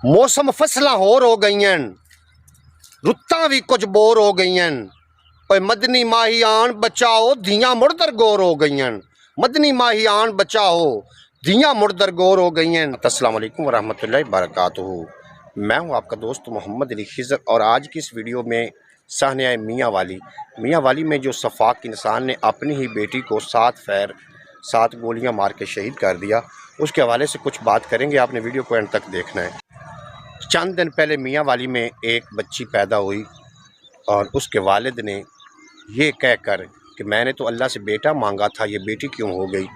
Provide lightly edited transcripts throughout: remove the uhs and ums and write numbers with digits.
मौसम फसलां होर हो गईयां, रुत्तां भी कुछ बोर हो गईयां। पर मदनी माही आन बचाओ धियां मुड़ दरगोर हो गईयां। मदनी माही आन बचाओ धियां मुड़ दरगोर हो गईयां। अस्सलाम वालेकुम वरहमतुल्लाहि वबरकातुहू। मैं हूं आपका दोस्त मोहम्मद अली खिज़र और आज की इस वीडियो में साहने आए मियाँ वाली में जो सफ़ाक इंसान ने अपनी ही बेटी को 7 गोलियां मार के शहीद कर दिया, उसके हवाले से कुछ बात करेंगे। आपने वीडियो को एंड तक देखना है। चंद दिन पहले मियाँ वाली में एक बच्ची पैदा हुई और उसके वालिद ने ये कहकर कि मैंने तो अल्लाह से बेटा मांगा था, ये बेटी क्यों हो गई,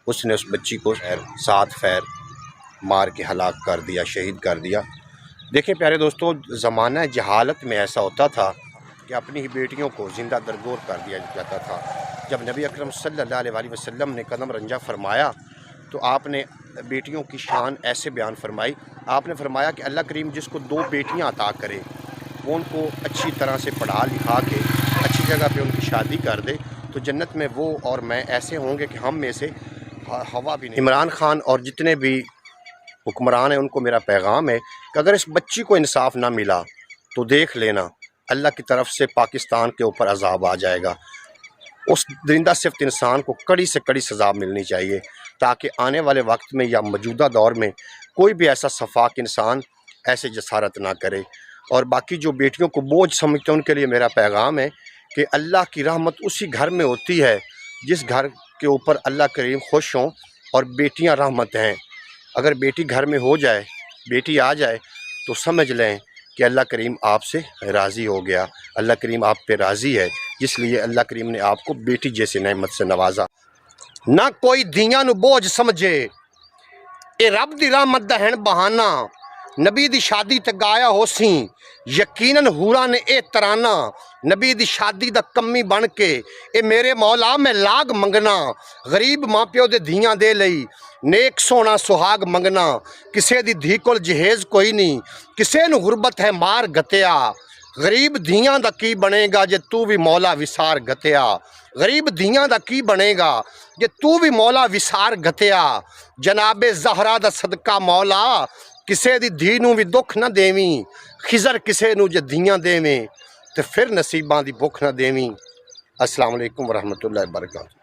उसने उस बच्ची को 7 फैर मार के हलाक कर दिया, शहीद कर दिया। देखें प्यारे दोस्तों, ज़माना जहालत में ऐसा होता था कि अपनी ही बेटियों को ज़िंदा दरगोर कर दिया जाता था। जब नबी अकरम सल्लल्लाहु अलैहि वसल्लम ने कदम रंजा फरमाया तो आपने बेटियों की शान ऐसे बयान फरमाई। आपने फरमाया कि अल्लाह करीम जिसको 2 बेटियां अता करे वो उनको अच्छी तरह से पढ़ा लिखा के अच्छी जगह पे उनकी शादी कर दे तो जन्नत में वो और मैं ऐसे होंगे कि हम में से हवा भी नहीं। इमरान खान और जितने भी हुक्मरान हैं उनको मेरा पैगाम है कि अगर इस बच्ची को इंसाफ ना मिला तो देख लेना अल्लाह की तरफ से पाकिस्तान के ऊपर अजाब आ जाएगा। उस दरिंदा सिफ्त इंसान को कड़ी से कड़ी सज़ा मिलनी चाहिए ताकि आने वाले वक्त में या मौजूदा दौर में कोई भी ऐसा सफाक इंसान ऐसे जसारत ना करे। और बाकी जो बेटियों को बोझ समझते हैं उनके लिए मेरा पैगाम है कि अल्लाह की रहमत उसी घर में होती है जिस घर के ऊपर अल्लाह करीम खुश हों, और बेटियां रहमत हैं। अगर बेटी घर में हो जाए, बेटी आ जाए तो समझ लें कि अल्लाह करीम आपसे राज़ी हो गया, अल्लाह करीम आप पे राज़ी है, इसलिए अल्लाह करीम ने आपको बेटी जैसी नेमत से नवाजा। ना कोई धियां नू बोझ समझे, ए रब दी रहमत दा है बहाना। नबी दी शादी ते गाया होसी यकीनन हूरा ने ए तराना। नबी दी शादी दा कमी बन के ए मेरे मौला मैं लाग मंगना। गरीब माँ प्यो दे धियां दे लई नेक सोना सुहाग मंगना। किसे दी धी कोल जहेज कोई नहीं, किसे नू गुरबत है मार गतिया। गरीब धियां दा की बनेगा जे तू भी मौला विसार गतिया। गरीब धियां दा की बनेगा जे तू भी मौला विसार गतिया। जनाबे ज़हरा दा सदका मौला किसे दी धी नू भी दुख ना देवीं। खिज़र किसे नू जे धियां देवें ते फिर नसीबां दी भुख ना देवीं। अस्सलाम वालेकुम वरहमतुल्लाहि वबरकातुहू।